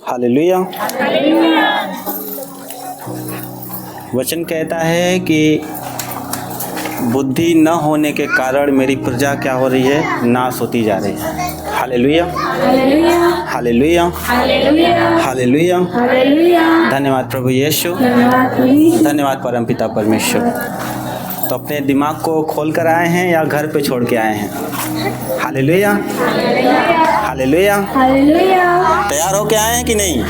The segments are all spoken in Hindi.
हालेलुया। वचन कहता है कि बुद्धि न होने के कारण मेरी प्रजा क्या हो रही है, नाश होती जा रही है। Hallelujah, hallelujah, hallelujah. धन्यवाद प्रभु यीशु, धन्यवाद परमपिता परमेश्वर। तो अपने दिमाग को खोल कर आए हैं या घर पे छोड़ के आए हैं? Hallelujah, hallelujah. तैयार होके आए हैं कि नहीं?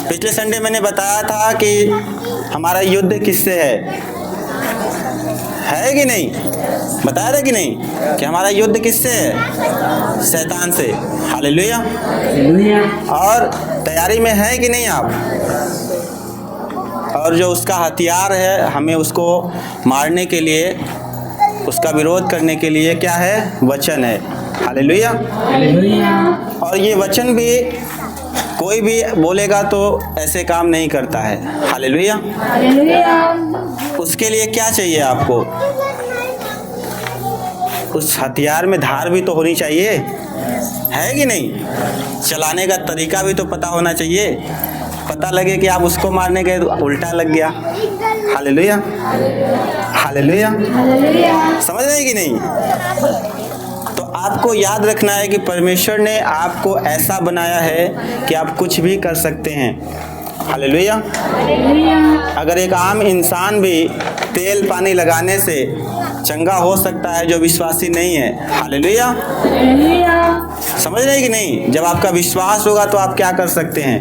पिछले संडे मैंने बताया था कि हमारा युद्ध किससे है कि नहीं? बताया था कि नहीं कि हमारा युद्ध किससे है? शैतान से। हालेलुया। और तैयारी में है कि नहीं आप? और जो उसका हथियार है, हमें उसको मारने के लिए, उसका विरोध करने के लिए क्या है? वचन है। हालेलुया। और ये वचन भी कोई भी बोलेगा तो ऐसे काम नहीं करता है। हालेलुया। उसके लिए क्या चाहिए आपको? उस हथियार में धार भी तो होनी चाहिए, है कि नहीं? चलाने का तरीका भी तो पता होना चाहिए। पता लगे कि आप उसको मारने गए तो उल्टा लग गया। Hallelujah, hallelujah. समझ रहे हैं कि नहीं? तो आपको याद रखना है कि परमेश्वर ने आपको ऐसा बनाया है कि आप कुछ भी कर सकते हैं। हालेलुया। अगर एक आम इंसान भी तेल पानी लगाने से चंगा हो सकता है जो विश्वासी नहीं है। हालेलुया। समझ रहे हैं कि नहीं? जब आपका विश्वास होगा तो आप क्या कर सकते हैं,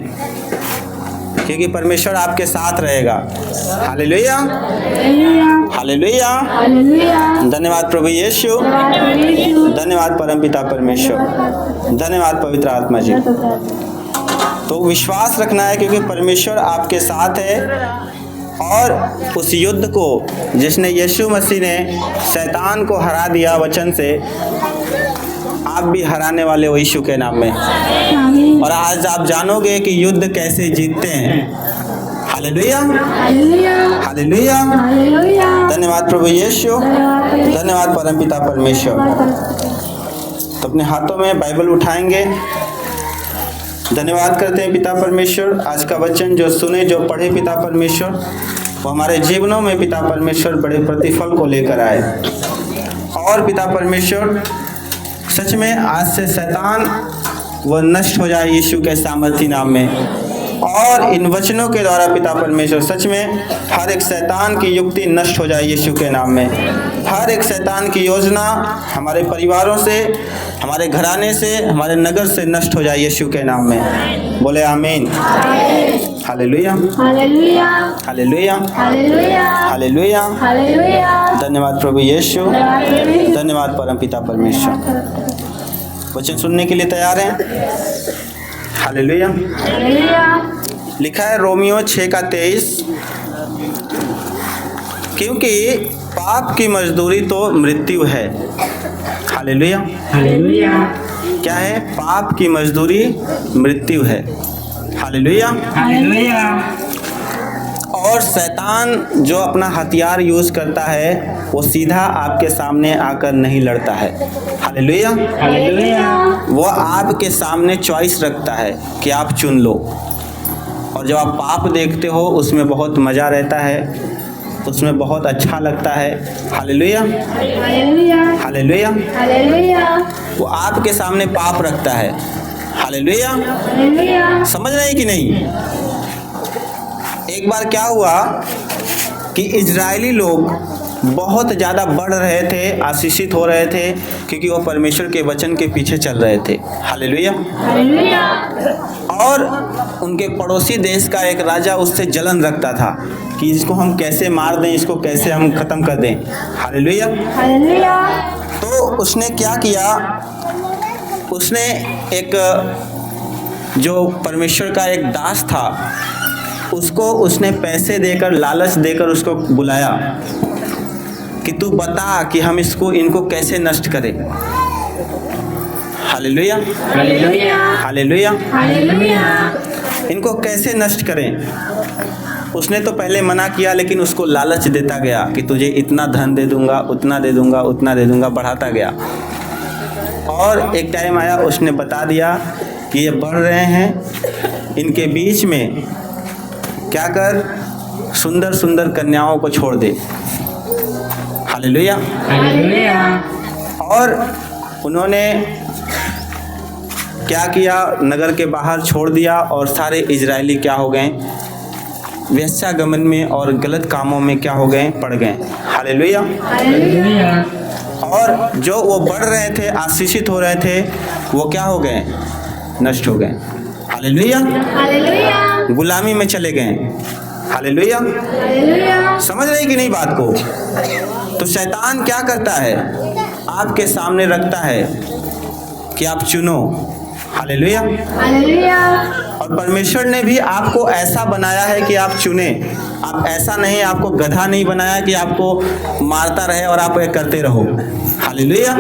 क्योंकि परमेश्वर आपके साथ रहेगा। Hallelujah, hallelujah. धन्यवाद प्रभु यीशु, धन्यवाद परमपिता परमेश्वर, धन्यवाद पवित्र आत्मा जी। तो विश्वास रखना है क्योंकि परमेश्वर आपके साथ है। और उस युद्ध को जिसने यीशु मसीह ने शैतान को हरा दिया वचन से, आप भी हराने वाले हो यीशु के नाम में। और आज आप जानोगे कि युद्ध कैसे जीतते हैं। Hallelujah, hallelujah. धन्यवाद प्रभु यीशु, धन्यवाद परमपिता परमेश्वर। तो अपने हाथों में बाइबल उठाएंगे, धन्यवाद करते हैं पिता परमेश्वर। आज का वचन जो सुने, जो पढ़े पिता परमेश्वर, वो हमारे जीवनों में पिता परमेश्वर बड़े प्रतिफल को लेकर आए। और पिता परमेश्वर सच में आज से शैतान वह नष्ट हो जाए यीशु के सामर्थी नाम में। और इन वचनों के द्वारा पिता परमेश्वर सच में हर एक शैतान की युक्ति नष्ट हो जाए यीशु के नाम में। हर एक शैतान की योजना हमारे परिवारों से, हमारे घराने से, हमारे नगर से नष्ट हो जाए यीशु के नाम में। बोले आमीन। Hallelujah, hallelujah, hallelujah, hallelujah, hallelujah. धन्यवाद प्रभु यीशु, धन्यवाद परमपिता परमेश्वर। वचन सुनने के लिए तैयार हैं? हालेलुया। लिखा है रोमियो 6:23, क्योंकि पाप की मजदूरी तो मृत्यु है। Hallelujah, hallelujah. क्या है? पाप की मजदूरी मृत्यु है। Hallelujah, hallelujah. और शैतान जो अपना हथियार यूज करता है वो सीधा आपके सामने आकर नहीं लड़ता है। Hallelujah, hallelujah. वो आपके सामने चॉइस रखता है कि आप चुन लो। और जब आप पाप देखते हो उसमें बहुत मज़ा रहता है, उसमें बहुत अच्छा लगता है। Hallelujah, hallelujah, hallelujah, hallelujah. वो आपके सामने पाप रखता है। Hallelujah, hallelujah. समझ रहे हैं कि नहीं? एक बार क्या हुआ कि इजरायली लोग बहुत ज़्यादा बढ़ रहे थे, आशीषित हो रहे थे, क्योंकि वो परमेश्वर के वचन के पीछे चल रहे थे। Hallelujah, hallelujah. और उनके पड़ोसी देश का एक राजा उससे जलन रखता था कि इसको हम कैसे मार दें, इसको कैसे हम ख़त्म कर दें। Hallelujah, hallelujah. तो उसने क्या किया? उसने एक जो परमेश्वर का एक दास था उसको उसने पैसे देकर, लालच देकर उसको बुलाया कि तू बता कि हम इनको कैसे नष्ट करें। Hallelujah, hallelujah, hallelujah, hallelujah. इनको कैसे नष्ट करें। उसने तो पहले मना किया, लेकिन उसको लालच देता गया कि तुझे इतना धन दे दूंगा, उतना दे दूंगा, उतना दे दूंगा, बढ़ाता गया। और एक टाइम आया, उसने बता दिया कि ये बढ़ रहे हैं, इनके बीच में क्या कर, सुंदर सुंदर कन्याओं को छोड़ दे। हालेलुया। और उन्होंने क्या किया, नगर के बाहर छोड़ दिया और सारे इजरायली क्या हो गए, वेश्यागमन में और गलत कामों में क्या हो गए, पड़ गए। हालेलुया। और जो वो बढ़ रहे थे, आशीषित हो रहे थे, वो क्या हो गए, नष्ट हो गए। हालेलुया। गुलामी में चले गए। हालेलुया। समझ रहे कि नहीं बात को। तो शैतान क्या करता है, आपके सामने रखता है कि आप चुनो। हालेलुया। और परमेश्वर ने भी आपको ऐसा बनाया है कि आप चुने। आप ऐसा नहीं, आपको गधा नहीं बनाया कि आपको मारता रहे और आप ये करते रहो। हालेलुया।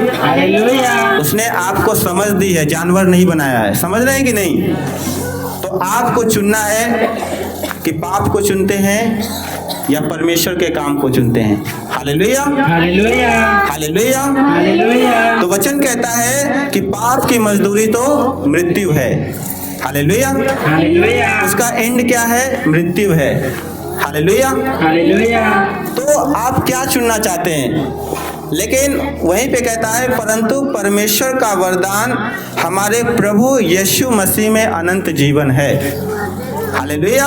उसने आपको समझ दी है, जानवर नहीं बनाया है। समझ रहे हैं कि नहीं। तो आपको चुनना है कि पाप को चुनते हैं या परमेश्वर के काम को चुनते हैं। हालेलुया। हालेलुया। तो वचन कहता है कि पाप की मजदूरी तो मृत्यु है। हालेलुया। उसका एंड क्या है, मृत्यु है। हालेलुया। तो आप क्या चुनना चाहते हैं। लेकिन वहीं पे कहता है, परंतु परमेश्वर का वरदान हमारे प्रभु यीशु मसीह में अनंत जीवन है। हालेलुया।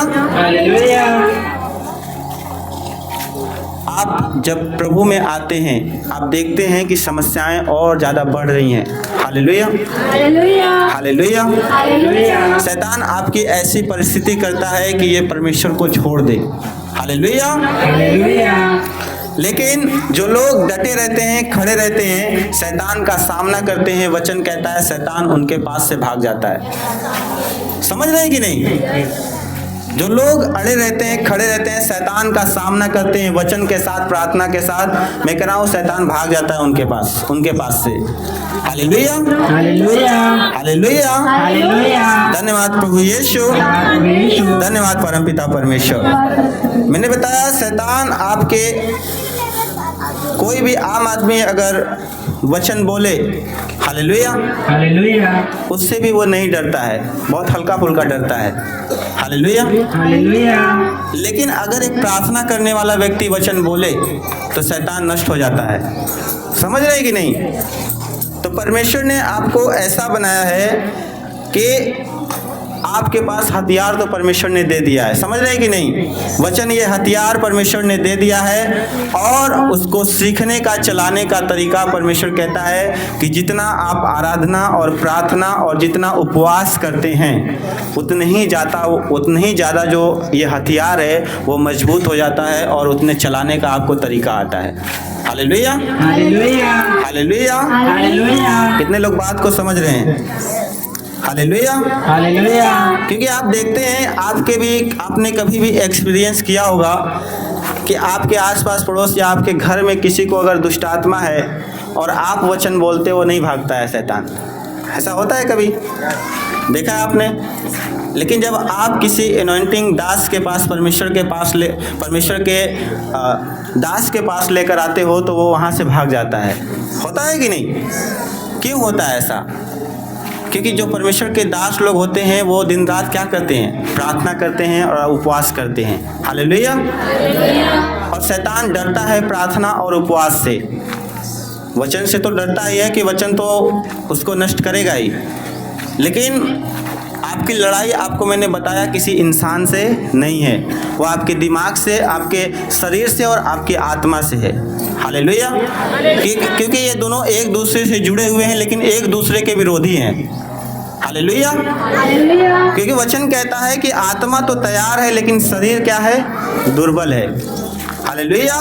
आप जब प्रभु में आते हैं, आप देखते हैं कि समस्याएं और ज़्यादा बढ़ रही हैं। हालेलुया। हालेलुया। शैतान आपकी ऐसी परिस्थिति करता है कि ये परमेश्वर को छोड़ दे। हालेलुया। लेकिन जो लोग डटे रहते हैं, खड़े रहते हैं, शैतान का सामना करते हैं, वचन कहता है शैतान उनके पास से भाग जाता है। समझ रहे हैं कि नहीं। जो लोग अड़े रहते हैं, खड़े रहते हैं, शैतान का सामना करते हैं वचन के साथ, प्रार्थना के साथ, मैं कह रहा हूँ शैतान भाग जाता है उनके पास से। हालेलुया। हालेलुया। धन्यवाद प्रभु यीशु, धन्यवाद परमपिता परमेश्वर। मैंने बताया शैतान आपके, कोई भी आम आदमी अगर वचन बोले, हालेलुया, उससे भी वो नहीं डरता है, बहुत हल्का फुल्का डरता है। हालेलुया। लेकिन अगर एक प्रार्थना करने वाला व्यक्ति वचन बोले तो शैतान नष्ट हो जाता है। समझ रहे कि नहीं। तो परमेश्वर ने आपको ऐसा बनाया है कि आपके पास हथियार तो परमेश्वर ने दे दिया है। समझ रहे कि नहीं। वचन ये हथियार परमेश्वर ने दे दिया है, और उसको सीखने का, चलाने का तरीका परमेश्वर कहता है कि जितना आप आराधना और प्रार्थना और जितना उपवास करते हैं, उतने ही ज़्यादा जो ये हथियार है वो मजबूत हो जाता है और उतने चलाने का आपको तरीका आता है। हालेलुया। हालेलुया। कितने लोग बात को समझ रहे हैं। हालेलुया। क्योंकि आप देखते हैं, आपने कभी भी एक्सपीरियंस किया होगा कि आपके आसपास पड़ोस या आपके घर में किसी को अगर दुष्ट आत्मा है और आप वचन बोलते हो, नहीं भागता है शैतान। ऐसा होता है कभी, देखा है आपने। लेकिन जब आप किसी एनॉइंटिंग दास के पास, परमेश्वर के दास के पास लेकर आते हो, तो वो वहाँ से भाग जाता है। होता है कि नहीं। क्यों होता है ऐसा। क्योंकि जो परमेश्वर के दास लोग होते हैं वो दिन रात क्या करते हैं, प्रार्थना करते हैं और उपवास करते हैं। हालेलुया। और शैतान डरता है प्रार्थना और उपवास से। वचन से तो डरता ही है कि वचन तो उसको नष्ट करेगा ही, लेकिन आपकी लड़ाई, आपको मैंने बताया, किसी इंसान से नहीं है, वो आपके दिमाग से, आपके शरीर से और आपकी आत्मा से है। हालेलुया। क्योंकि ये दोनों एक दूसरे से जुड़े हुए हैं, लेकिन एक दूसरे के विरोधी हैं। हालेलुया। क्योंकि वचन कहता है कि आत्मा तो तैयार है, लेकिन शरीर क्या है, दुर्बल है। हालेलुया।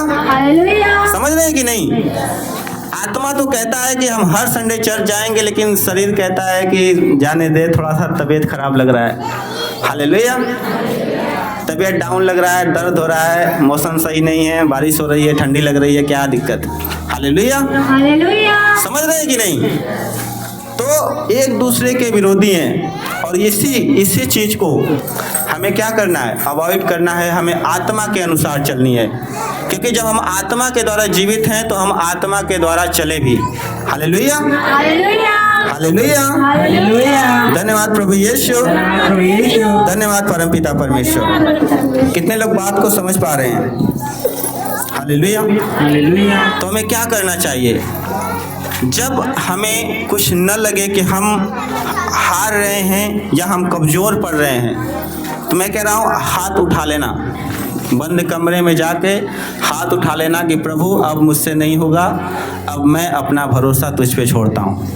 समझ रहे हैं कि नहीं। आत्मा तो कहता है कि हम हर संडे चर्च जाएंगे, लेकिन शरीर कहता है कि जाने दे, थोड़ा सा तबीयत खराब लग रहा है। हालेलुया। तबीयत डाउन लग रहा है, दर्द हो रहा है, मौसम सही नहीं है, बारिश हो रही है, ठंडी लग रही है, क्या दिक्कत। हालेलुया। समझ रहे हैं कि नहीं। तो एक दूसरे के विरोधी हैं और इसी चीज को हमें क्या करना है, अवॉइड करना है। हमें आत्मा के अनुसार चलनी है, क्योंकि जब हम आत्मा के द्वारा जीवित हैं तो हम आत्मा के द्वारा चले भी। हालेलुया, हालेलुया, धन्यवाद प्रभु यीशु, धन्यवाद परमपिता परमेश्वर। कितने लोग बात को समझ पा रहे हैं? हालेलुया। तो हमें क्या करना चाहिए जब हमें कुछ न लगे कि हम हार रहे हैं या हम कमजोर पड़ रहे हैं, तो मैं कह रहा हूँ हाथ उठा लेना, बंद कमरे में जाके हाथ उठा लेना कि प्रभु अब मुझसे नहीं होगा, अब मैं अपना भरोसा तुझ पे छोड़ता हूँ।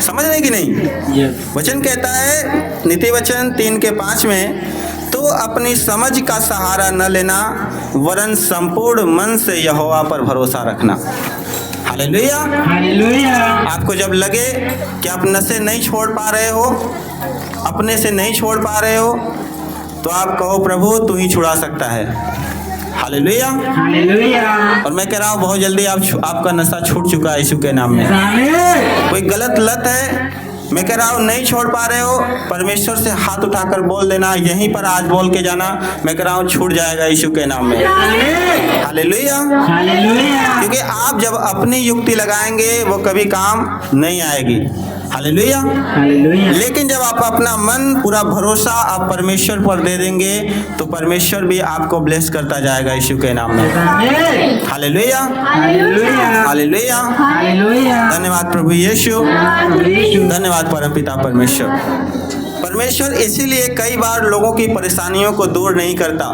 समझ रहे कि नहीं? वचन कहता है नीति वचन 3:5 में, तो अपनी समझ का सहारा न लेना वरन संपूर्ण मन से यहोवा पर भरोसा रखना। Hallelujah, hallelujah. आपको जब लगे कि आप नशे नहीं छोड़ पा रहे हो, अपने से नहीं छोड़ पा रहे हो, तो आप कहो प्रभु तू ही छुड़ा सकता है। Hallelujah, hallelujah. और मैं कह रहा हूँ बहुत जल्दी आपका नशा छूट चुका है यीशु के नाम में। कोई गलत लत है, मैं कह रहा हूँ नहीं छोड़ पा रहे हो, परमेश्वर से हाथ उठाकर बोल देना, यहीं पर आज बोल के जाना, मैं कह रहा हूँ छूट जाएगा यीशु के नाम में। Hallelujah, hallelujah. क्योंकि आप जब अपनी युक्ति लगाएंगे वो कभी काम नहीं आएगी। Hallelujah, hallelujah. लेकिन जब आप अपना मन पूरा भरोसा आप परमेश्वर पर दे देंगे तो परमेश्वर भी आपको ब्लेस करता जाएगा यीशु के नाम में। Hallelujah, hallelujah, hallelujah, hallelujah. धन्यवाद प्रभु यीशु, धन्यवाद परमपिता परमेश्वर। परमेश्वर इसीलिए कई बार लोगों की परेशानियों को दूर नहीं करता,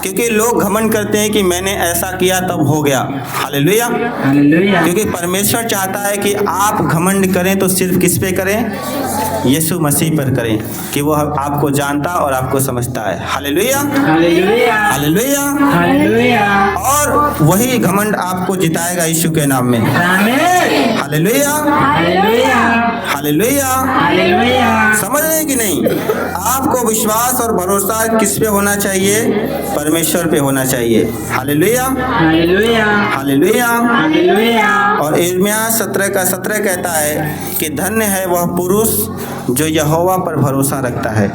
क्योंकि लोग घमंड करते हैं कि मैंने ऐसा किया तब हो गया। Hallelujah, hallelujah. क्योंकि परमेश्वर चाहता है कि आप घमंड करें तो सिर्फ किस पे करें? यीशु मसीह पर करें, कि वो आपको जानता और आपको समझता है। Hallelujah, hallelujah, hallelujah, hallelujah. और वही घमंड आपको जिताएगा यीशु के नाम में। Hallelujah, hallelujah, hallelujah, hallelujah. समझ रहे हैं कि नहीं? आपको विश्वास और भरोसा किस पे होना चाहिए? परमेश्वर पे होना चाहिए। Hallelujah, hallelujah, hallelujah, hallelujah. और यिर्मयाह 17:17 कहता है कि धन्य है वह पुरुष जो यहोवा पर भरोसा रखता है,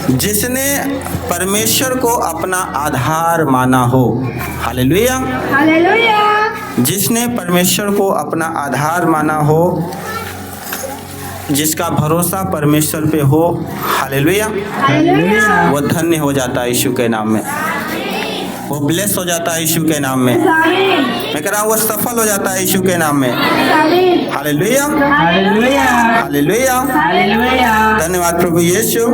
जिसने परमेश्वर को अपना आधार माना हो। Hallelujah, hallelujah. जिसने परमेश्वर को अपना आधार माना हो, जिसका भरोसा परमेश्वर पे हो। Hallelujah, hallelujah. वो धन्य हो जाता है यीशु के नाम में, वो ब्लेस हो जाता है यीशु के नाम में। मैं कह रहा हूँ वो सफल हो जाता है यीशु के नाम में। Hallelujah, hallelujah, hallelujah, hallelujah. धन्यवाद प्रभु यीशु,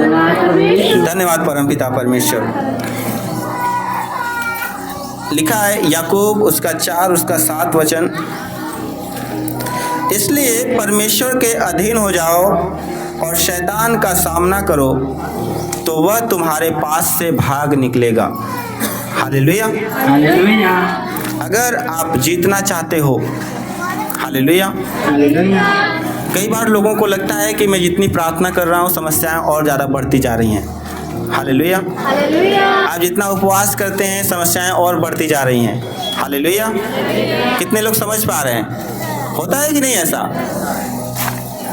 धन्यवाद परमपिता परमेश्वर। लिखा है याकूब उसका 4 उसका 7 वचन, इसलिए परमेश्वर के अधीन हो जाओ और शैतान का सामना करो तो वह तुम्हारे पास से भाग निकलेगा। Hallelujah, hallelujah. अगर आप जीतना चाहते हो, हालेलुया, हालेलुया। कई बार लोगों को लगता है कि मैं जितनी प्रार्थना कर रहा हूँ समस्याएं और ज़्यादा बढ़ती जा रही हैं। Hallelujah, hallelujah. आप जितना उपवास करते हैं समस्याएं और बढ़ती जा रही हैं। हालेलुया। कितने लोग समझ पा रहे हैं? होता है कि नहीं ऐसा?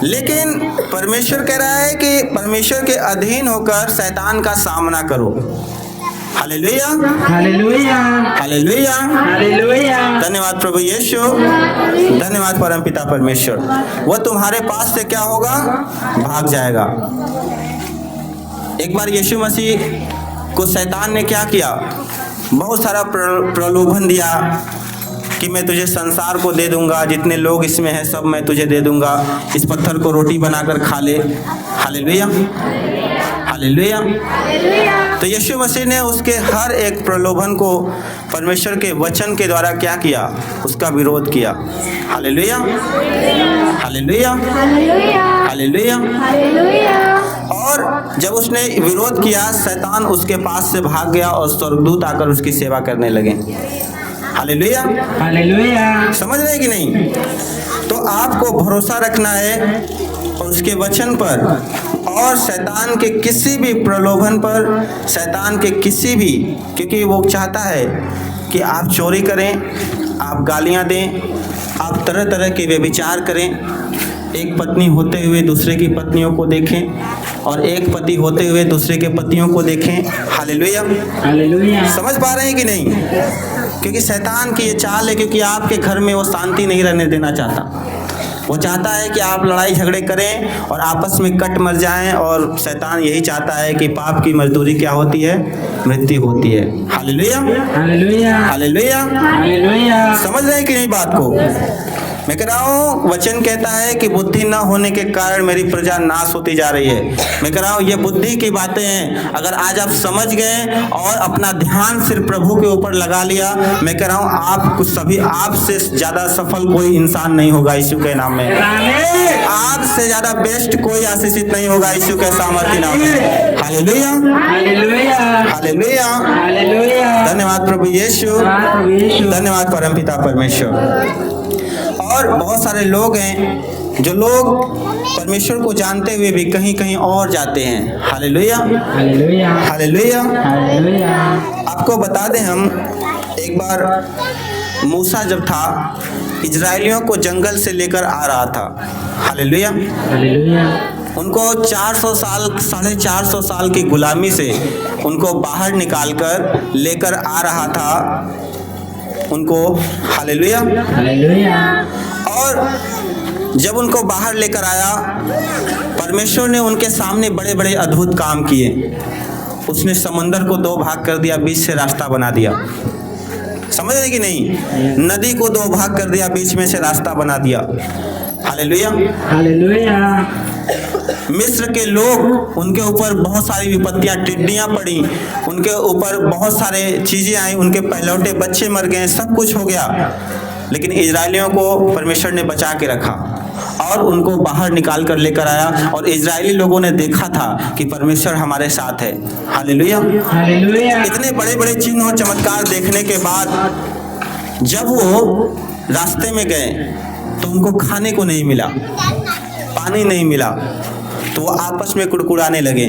लेकिन परमेश्वर कह रहा है कि परमेश्वर के अधीन होकर शैतान का सामना करो। Hallelujah, hallelujah, hallelujah, hallelujah. धन्यवाद प्रभु यीशु, धन्यवाद परमपिता परमेश्वर। वह तुम्हारे पास से क्या होगा? भाग जाएगा। एक बार यीशु मसीह को शैतान ने क्या किया? बहुत सारा प्रलोभन दिया कि मैं तुझे संसार को दे दूंगा, जितने लोग इसमें हैं सब मैं तुझे दे दूंगा, इस पत्थर को रोटी बनाकर खा ले। Hallelujah, hallelujah. तो यीशु मसीह ने उसके हर एक प्रलोभन को परमेश्वर के वचन के द्वारा क्या किया? उसका विरोध किया। Hallelujah, hallelujah, hallelujah, hallelujah. और जब उसने विरोध किया शैतान उसके पास से भाग गया और स्वर्गदूत आकर उसकी सेवा करने लगे। Hallelujah, hallelujah. समझ रहे कि नहीं? तो आपको भरोसा रखना है उसके वचन पर और शैतान के किसी भी प्रलोभन पर, शैतान के किसी भी, क्योंकि वो चाहता है कि आप चोरी करें, आप गालियां दें, आप तरह तरह के व्यभिचार करें, एक पत्नी होते हुए दूसरे की पत्नियों को देखें और एक पति होते हुए दूसरे के पतियों को देखें। Hallelujah, hallelujah. समझ पा रहे हैं कि नहीं? क्योंकि शैतान की ये चाल है, क्योंकि आपके घर में वो शांति नहीं रहने देना चाहता। वो चाहता है कि आप लड़ाई झगड़े करें और आपस में कट मर जाएं, और शैतान यही चाहता है कि पाप की मजदूरी क्या होती है? मृत्यु होती है। Hallelujah, hallelujah, hallelujah, hallelujah. समझ रहे हैं कि नहीं बात को? मैं कह रहा हूँ, वचन कहता है कि बुद्धि न होने के कारण मेरी प्रजा नाश होती जा रही है। मैं कह रहा हूँ, ये बुद्धि की बातें हैं। अगर आज आप समझ गए और अपना ध्यान सिर्फ प्रभु के ऊपर लगा लिया, मैं कह रहा हूँ आप कुछ सभी आपसे ज्यादा सफल कोई इंसान नहीं होगा यीशु के नाम में। आपसे ज्यादा बेस्ट कोई आशीषित नहीं होगा यीशु के सामर्थ्य नाम में। Hallelujah, hallelujah, hallelujah, hallelujah. धन्यवाद प्रभु यीशु, धन्यवाद परमपिता परमेश्वर। और बहुत सारे लोग हैं जो लोग परमेश्वर को जानते हुए भी कहीं कहीं और जाते हैं। Hallelujah, hallelujah, hallelujah. हालेलुया। आपको बता दें, हम एक बार मूसा जब था, इजरायलियों को जंगल से लेकर आ रहा था। Hallelujah, hallelujah. उनको 400 साल 450 साल की गुलामी से उनको बाहर निकालकर लेकर आ रहा था उनको। Hallelujah, hallelujah. और जब उनको बाहर लेकर आया, परमेश्वर ने उनके सामने बड़े बड़े अद्भुत काम किए। उसने समंदर को 2 भाग कर दिया, बीच से रास्ता बना दिया। समझ रहे कि नहीं? नदी को 2 भाग कर दिया, बीच में से रास्ता बना दिया। Hallelujah, hallelujah. मिस्र के लोग, उनके ऊपर बहुत सारी विपत्तियां, टिड्डियां पड़ी, उनके ऊपर बहुत सारे चीजें आई, उनके पहलौठे बच्चे मर गए, सब कुछ हो गया। लेकिन इजरायलियों को परमेश्वर ने बचा के रखा और उनको बाहर निकाल कर लेकर आया, और इजरायली लोगों ने देखा था कि परमेश्वर हमारे साथ है। Hallelujah, hallelujah. इतने बड़े बड़े चिन्ह और चमत्कार देखने के बाद जब वो रास्ते में गए तो उनको खाने को नहीं मिला, पानी नहीं मिला, तो वो आपस में कुड़कुड़ाने लगे।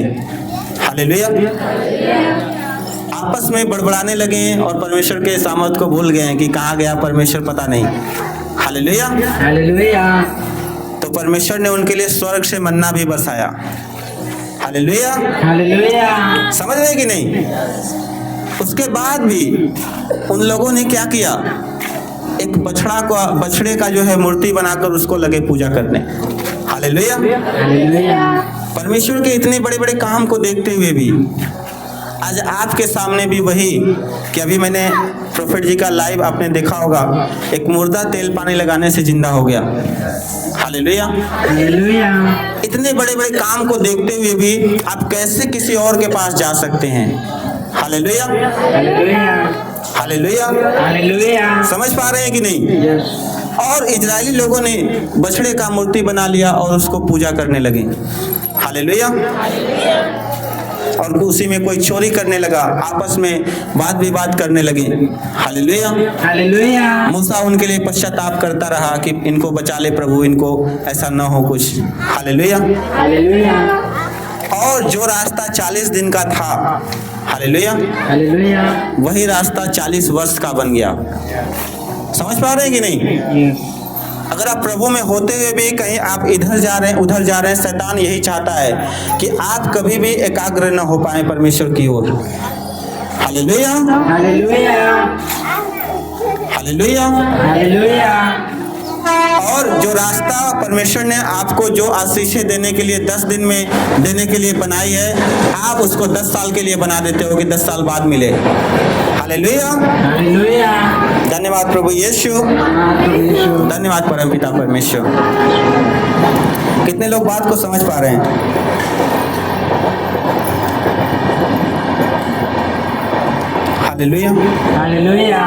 हालेलुया, आपस में बड़बड़ाने लगे और परमेश्वर के सामर्थ को भूल गए कि कहाँ गया परमेश्वर, पता नहीं। Hallelujah, hallelujah. तो परमेश्वर ने उनके लिए स्वर्ग से मन्ना भी बरसाया। Hallelujah, hallelujah. समझ रहे कि नहीं? उसके बाद भी उन लोगों ने क्या किया? एक बछड़े का जो है मूर्ति बनाकर उसको लगे पूजा करने। Hallelujah, hallelujah. परमेश्वर के इतने बड़े बड़े काम को देखते हुए भी आज आपके सामने भी वही कि अभी मैंने प्रोफेट जी का लाइव आपने देखा होगा, एक मुर्दा तेल पानी लगाने से जिंदा हो गया। Hallelujah, hallelujah. इतने बड़े बड़े काम को देखते हुए भी आप कैसे किसी और के पास जा सकते हैं? Hallelujah, hallelujah. Hallelujah, hallelujah. समझ पा रहे हैं कि नहीं? और इजरायली लोगों ने बछड़े का मूर्ति बना लिया और उसको पूजा करने लगे। हालेलुया, और उसी में कोई चोरी करने लगा, आपस में वाद विवाद करने लगे। Hallelujah, hallelujah. मूसा उनके लिए पश्चाताप करता रहा कि इनको बचा ले प्रभु, इनको ऐसा न हो कुछ। Hallelujah, hallelujah. और जो रास्ता 40 दिन का था, हालेलुया, हालेलुया। वही रास्ता 40 वर्ष का बन गया। समझ पा रहे हैं कि नहीं? अगर आप प्रभु में होते हुए भी कहीं आप इधर जा रहे हैं उधर जा रहे हैं, शैतान यही चाहता है कि आप कभी भी एकाग्र न हो पाए परमेश्वर की ओर। Hallelujah, hallelujah. हालेलुया। हालेलुया। और जो रास्ता परमेश्वर ने आपको जो आशीषें देने के लिए 10 दिन में देने के लिए बनाई है, आप उसको 10 साल के लिए बना देते हो कि 10 साल बाद मिले। Hallelujah, hallelujah. धन्यवाद प्रभु यीशु, धन्यवाद परमपिता परमेश्वर। कितने लोग बात को समझ पा रहे हैं? Hallelujah, hallelujah.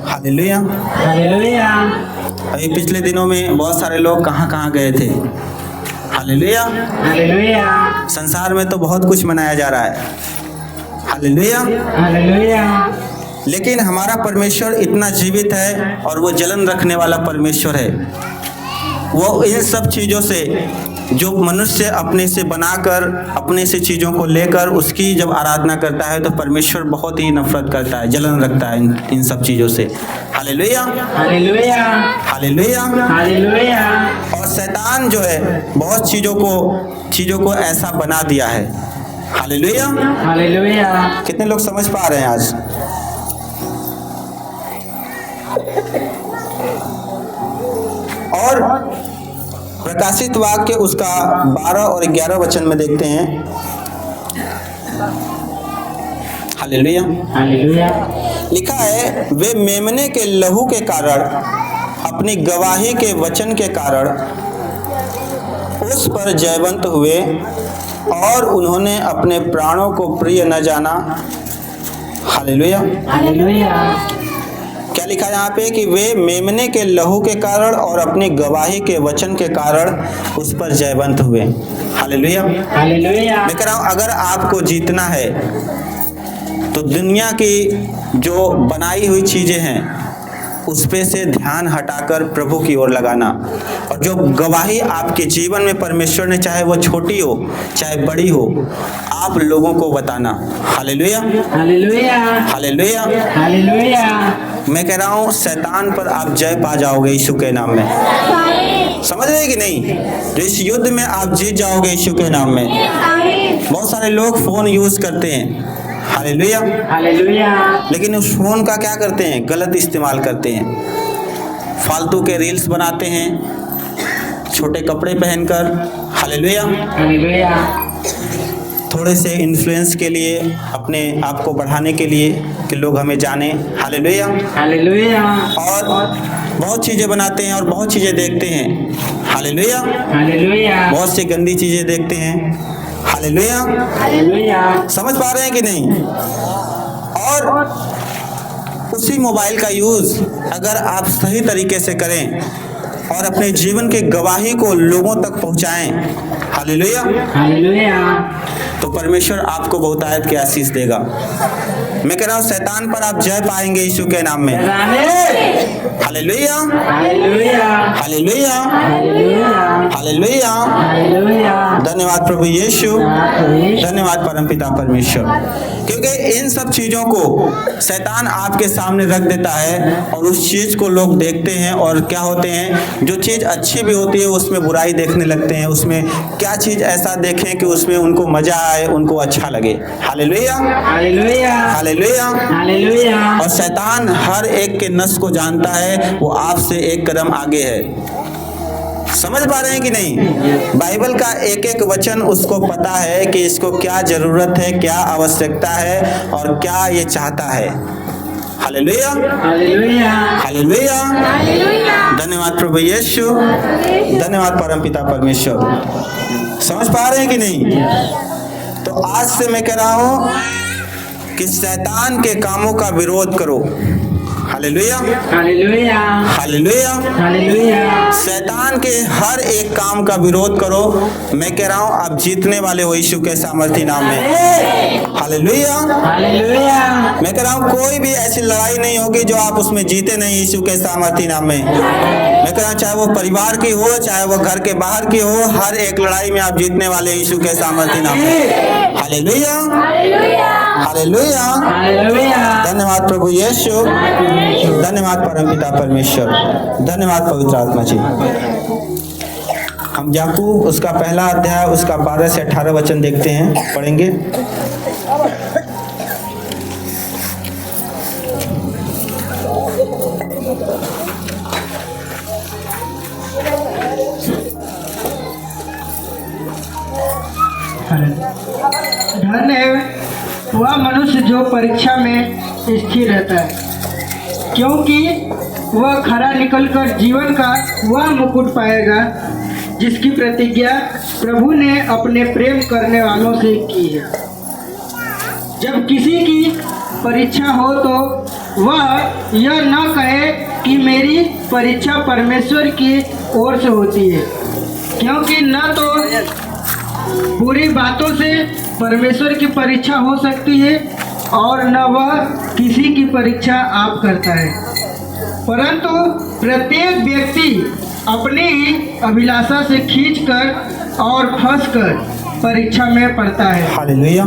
हालेलुया। हालेलुया। अभी पिछले दिनों में बहुत सारे लोग कहाँ कहाँ गए थे। Hallelujah, hallelujah. संसार में तो बहुत कुछ मनाया जा रहा है। Hallelujah, hallelujah. लेकिन हमारा परमेश्वर इतना जीवित है और वो जलन रखने वाला परमेश्वर है। वो इन सब चीज़ों से जो मनुष्य अपने से बनाकर, अपने से चीज़ों को लेकर उसकी जब आराधना करता है तो परमेश्वर बहुत ही नफरत करता है, जलन रखता है इन सब चीज़ों से। Hallelujah, hallelujah, hallelujah, hallelujah. और शैतान जो है बहुत चीज़ों को ऐसा बना दिया है। Hallelujah, hallelujah. कितने लोग समझ पा रहे हैं आज? और प्रकाशित वाक्य उसका 12 और 11 वचन में देखते हैं। Hallelujah, hallelujah. लिखा है, वे मेमने के लहू के कारण, अपनी गवाही के वचन के कारण उस पर जयवंत हुए और उन्होंने अपने प्राणों को प्रिय न जाना। Hallelujah, hallelujah. क्या लिखा है यहाँ पे कि वे मेमने के लहू के कारण और अपनी गवाही के वचन के कारण उस पर जयवंत हुए। Hallelujah, hallelujah. मैं कह रहा हूँ अगर आपको जीतना है तो दुनिया की जो बनाई हुई चीजें हैं उस पे से ध्यान हटाकर प्रभु की ओर लगाना, और जो गवाही आपके जीवन में परमेश्वर ने, चाहे वो छोटी हो चाहे बड़ी हो, आप लोगों को बताना। Hallelujah, hallelujah. हालेलुया। हालेलुया। मैं कह रहा हूँ शैतान पर आप जय पा जाओगे यीशु के नाम में। समझ रहे कि नहीं? जो इस युद्ध में आप जीत जाओगे यीशु के नाम में। बहुत सारे लोग फोन यूज करते हैं, हालेलुया, हालेलुया। लेकिन उस फोन का क्या करते हैं? गलत इस्तेमाल करते हैं। फालतू के रील्स बनाते हैं, छोटे कपड़े पहनकर। Hallelujah, hallelujah. थोड़े से इन्फ्लुएंस के लिए, अपने आप को बढ़ाने के लिए कि लोग हमें जाने। Hallelujah, hallelujah. और बहुत चीज़ें बनाते हैं और बहुत चीज़ें देखते हैं। Hallelujah, hallelujah. बहुत सी गंदी चीज़ें देखते हैं। Hallelujah, hallelujah. समझ पा रहे हैं कि नहीं? और उसी मोबाइल का यूज़ अगर आप सही तरीके से करें और अपने जीवन के गवाही को लोगों तक पहुंचाएं, हालेलुया, हालेलुया। तो परमेश्वर आपको बहुतायत की आशीष देगा। मैं कह रहा हूँ शैतान पर आप जय पाएंगे यीशु के नाम में। Hallelujah, hallelujah. Hallelujah, hallelujah. Hallelujah. Hallelujah. धन्यवाद प्रभु यीशु, धन्यवाद परमपिता परमेश्वर, क्योंकि इन सब चीज़ों को शैतान आपके सामने रख देता है और उस चीज़ को लोग देखते हैं और क्या होते हैं, जो चीज़ अच्छी भी होती है उसमें बुराई देखने लगते हैं। उसमें क्या चीज़ ऐसा देखें कि उसमें उनको मजा आए, उनको अच्छा लगे। Hallelujah, hallelujah. हालेलुया। हालेलुया। और शैतान हर एक के नस को जानता है, वो आपसे एक कदम आगे है। समझ पा रहे हैं कि नहीं? बाइबल का एक एक वचन उसको पता है कि इसको क्या जरूरत है, क्या आवश्यकता है और क्या ये चाहता है। Hallelujah, hallelujah. हालेलुया। धन्यवाद प्रभु यीशु, धन्यवाद परमपिता परमेश्वर। समझ पा रहे हैं कि नहीं? तो आज से मैं कह रहा हूं कि शैतान के कामों का विरोध करो। Hallelujah, hallelujah. हालेलुया। हालेलुया। शैतान के हर एक काम का विरोध करो। मैं कह रहा हूं आप जीतने वाले हो यीशु के सामर्थी नाम में। Hallelujah, hallelujah. मैं कह रहा हूं कोई भी ऐसी लड़ाई नहीं होगी जो आप उसमें जीते नहीं यीशु के सामर्थी नाम में। मैं कह रहा हूं चाहे वो परिवार की हो, चाहे वो घर के बाहर की हो, हर एक लड़ाई में आप जीतने वाले यीशु के सामर्थी नाम में। Hallelujah, hallelujah. हालेलुया। धन्यवाद प्रभु यीशु, धन्यवाद परमपिता परमेश्वर, धन्यवाद पवित्र आत्मा जी। हम याकूब उसका पहला अध्याय उसका 12 से 18 वचन देखते हैं, पढ़ेंगे। धन्य है वह मनुष्य जो परीक्षा में स्थिर रहता है, क्योंकि वह खरा निकलकर जीवन का वह मुकुट पाएगा जिसकी प्रतिज्ञा प्रभु ने अपने प्रेम करने वालों से की है। जब किसी की परीक्षा हो तो वह यह न कहे कि मेरी परीक्षा परमेश्वर की ओर से होती है, क्योंकि न तो बुरी बातों से परमेश्वर की परीक्षा हो सकती है और न वह किसी की परीक्षा आप करता है, परंतु प्रत्येक व्यक्ति अपनी ही अभिलाषा से खींचकर और फंसकर परीक्षा में पड़ता है। हालेलुया।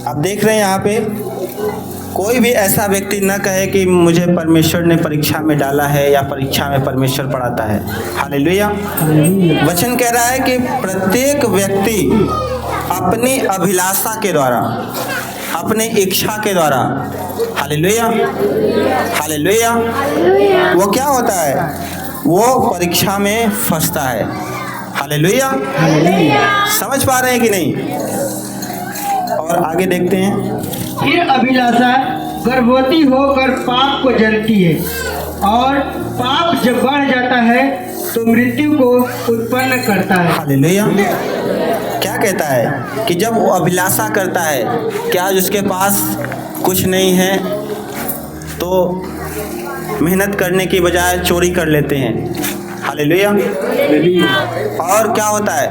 आप देख रहे हैं यहाँ पे कोई भी ऐसा व्यक्ति न कहे कि मुझे परमेश्वर ने परीक्षा में डाला है या परीक्षा में परमेश्वर पढ़ाता है। हालेलुया। वचन कह रहा है कि प्रत्येक व्यक्ति अपनी अभिलाषा के द्वारा, अपनी इच्छा के द्वारा, हालेलुया हालेलुया, वो क्या होता है, वो परीक्षा में फंसता है। हालेलुया। समझ पा रहे हैं कि नहीं? और आगे देखते हैं। फिर अभिलाषा गर्भवती होकर पाप को जनती है और पाप जब बढ़ जाता है तो मृत्यु को उत्पन्न करता है। हालेलुया। क्या कहता है कि जब वो अभिलाषा करता है कि आज उसके पास कुछ नहीं है तो मेहनत करने की बजाय चोरी कर लेते हैं। हालेलुया। और क्या होता है,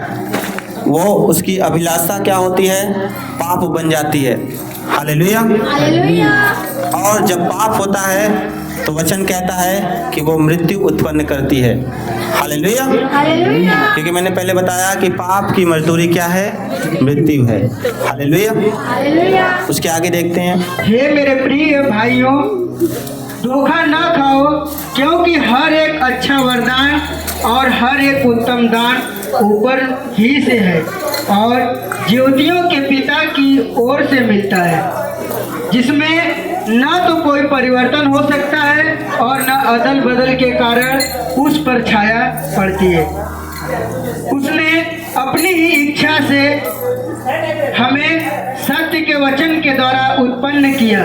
वो उसकी अभिलाषा क्या होती है, पाप बन जाती है। हालेलुया। और जब पाप होता है तो वचन कहता है कि वो मृत्यु उत्पन्न करती है। हालेलुया। क्योंकि मैंने पहले बताया कि पाप की मजदूरी क्या है, मृत्यु है। हालेलुया। उसके आगे देखते हैं। हे मेरे प्रिय भाइयों, धोखा न खाओ, क्योंकि हर एक अच्छा वरदान और हर एक उत्तम दान ऊपर ही से है और ज्योतियों के पिता की ओर से मिलता है, जिसमें न तो कोई परिवर्तन हो सकता है और न अदल बदल के कारण उस पर छाया पड़ती है। उसने अपनी ही इच्छा से हमें सत्य के वचन के द्वारा उत्पन्न किया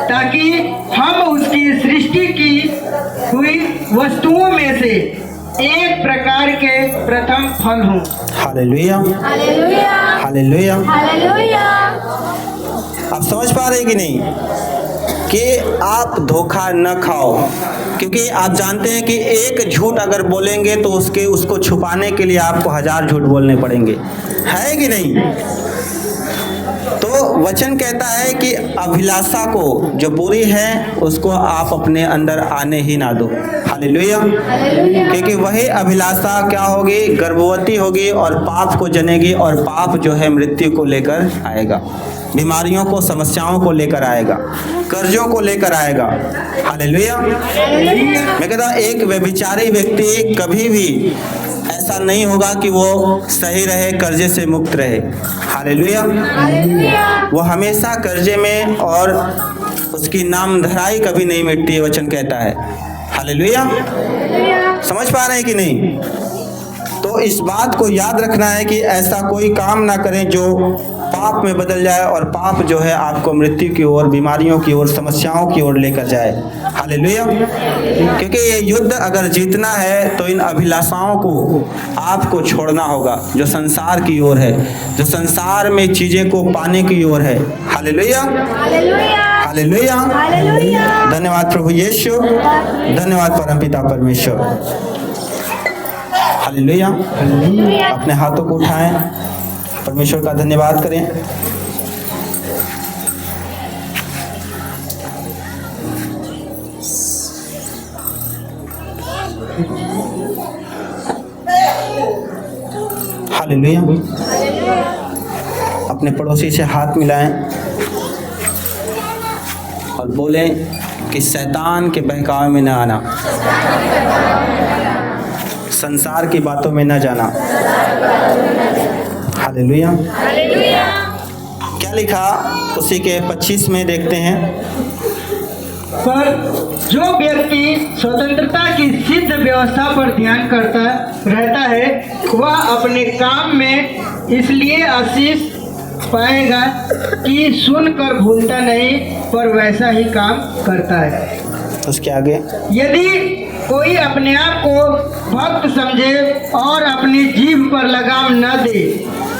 ताकि हम उसकी सृष्टि की हुई वस्तुओं में से एक प्रकार के प्रथम फल हों। Hallelujah hallelujah hallelujah. आप समझ पा रहे हैं कि नहीं कि आप धोखा न खाओ, क्योंकि आप जानते हैं कि एक झूठ अगर बोलेंगे तो उसको छुपाने के लिए आपको 1000 झूठ बोलने पड़ेंगे, है कि नहीं? तो वचन कहता है कि अभिलाषा को जो बुरी है उसको आप अपने अंदर आने ही ना दो। हालेलुया। क्योंकि वही अभिलाषा क्या होगी, गर्भवती होगी और पाप को जनेगी और पाप जो है मृत्यु को लेकर आएगा, बीमारियों को, समस्याओं को लेकर आएगा, कर्जों को लेकर आएगा। हालेलुया। मैं कहता हूँ एक व्यभिचारी व्यक्ति कभी भी ऐसा नहीं होगा कि वो सही रहे, कर्जे से मुक्त रहे। हालेलुया। वो हमेशा कर्जे में और उसकी नामधराई कभी नहीं मिटती है, वचन कहता है। हालेलुया। समझ पा रहे हैं कि नहीं? तो इस बात को याद रखना है कि ऐसा कोई काम ना करें जो पाप में बदल जाए और पाप जो है आपको मृत्यु की ओर, बीमारियों की ओर, समस्याओं की ओर लेकर जाए। हालेलुया। क्योंकि ये युद्ध अगर जीतना है तो इन अभिलाषाओं को आपको छोड़ना होगा जो संसार की ओर है, जो संसार में चीजें को पाने की ओर है। Hallelujah hallelujah. धन्यवाद प्रभु यीशु, धन्यवाद परमपिता परमेश्वर। हालेलुया। अपने हाथों को उठाएं, परमेश्वर का धन्यवाद करें। हालेलुया। अपने पड़ोसी से हाथ मिलाएं और बोलें कि शैतान के बहकावे में न आना, संसार की बातों में न जाना। हालेलुया। क्या लिखा उसी के 25 में देखते हैं। पर जो व्यक्ति स्वतंत्रता की सिद्ध व्यवस्था पर ध्यान करता रहता है वह अपने काम में इसलिए आशीष पाएगा कि सुनकर भूलता नहीं पर वैसा ही काम करता है। उसके आगे, यदि कोई अपने आप को भक्त समझे और अपनी जीभ पर लगाम न दे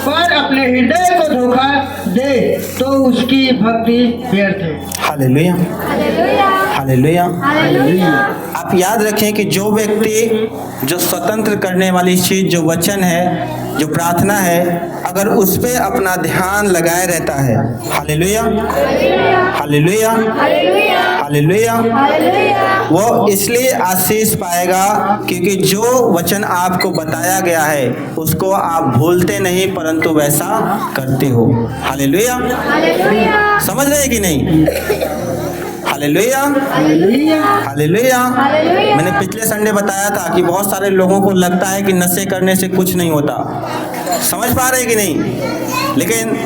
पर अपने हृदय को धोखा दे तो उसकी भक्ति व्यर्थ है। Hallelujah hallelujah. हालेलुया। आप याद रखें कि जो व्यक्ति जो स्वतंत्र करने वाली चीज जो वचन है, जो प्रार्थना है, अगर उस पे अपना ध्यान लगाए रहता है, हालेलुया हालेलुया हालेलुया, वो इसलिए आशीष पाएगा क्योंकि जो वचन आपको बताया गया है उसको आप भूलते नहीं परंतु वैसा करते हो। हालेलुया, समझ रहे कि नहीं? Hallelujah hallelujah. मैंने पिछले संडे बताया था कि बहुत सारे लोगों को लगता है कि नशे करने से कुछ नहीं होता। समझ पा रहे कि नहीं? लेकिन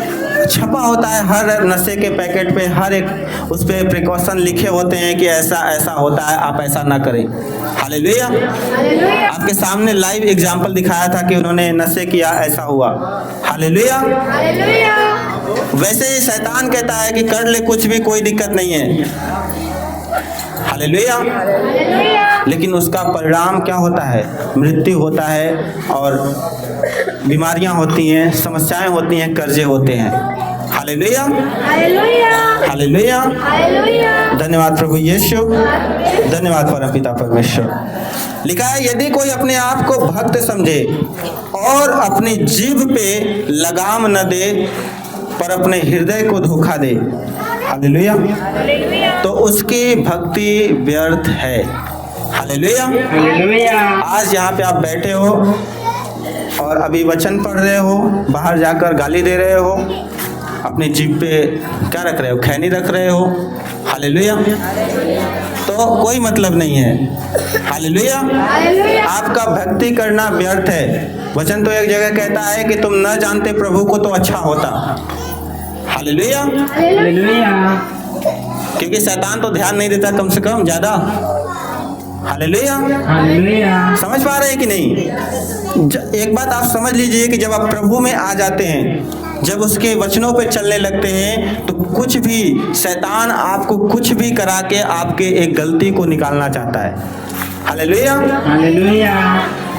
छपा होता है हर नशे के पैकेट पे, हर एक उस पे प्रिकॉशन लिखे होते हैं कि ऐसा ऐसा होता है, आप ऐसा ना करें। हालेलुया। आपके सामने लाइव एग्जांपल दिखाया था कि उन्होंने नशे किया, ऐसा हुआ। हालेलुया। वैसे ही शैतान कहता है कि कर ले कुछ भी, कोई दिक्कत नहीं है। हालेलुया। लेकिन उसका परिणाम क्या होता है? मृत्यु होता है और बीमारियां होती हैं, समस्याएं होती हैं, कर्जे होते हैं। Hallelujah hallelujah. धन्यवाद प्रभु यीशु, धन्यवाद परमपिता परमेश्वर। लिखा है यदि कोई अपने आप को भक्त समझे और अपनी जीभ पे लगाम न दे पर अपने हृदय को धोखा दे, हालेलुया, तो उसकी भक्ति व्यर्थ है। हालेलुया। आज यहाँ पे आप बैठे हो और अभी वचन पढ़ रहे हो, बाहर जाकर गाली दे रहे हो, अपनी जीभ पे क्या रख रहे हो? खैनी रख रहे हो। हालेलुया। तो कोई मतलब नहीं है। हालेलुया। आपका भक्ति करना व्यर्थ है। वचन तो एक जगह कहता है कि तुम न जानते प्रभु को तो अच्छा होता। हालेलुया। क्योंकि शैतान तो ध्यान नहीं देता कम से कम ज्यादा। हालेलुया। समझ पा रहे हैं कि नहीं? एक बात आप समझ लीजिए कि जब आप प्रभु में आ जाते हैं, जब उसके वचनों पे चलने लगते हैं, तो कुछ भी शैतान आपको कुछ भी करा के आपके एक गलती को निकालना चाहता है। हालेलुया।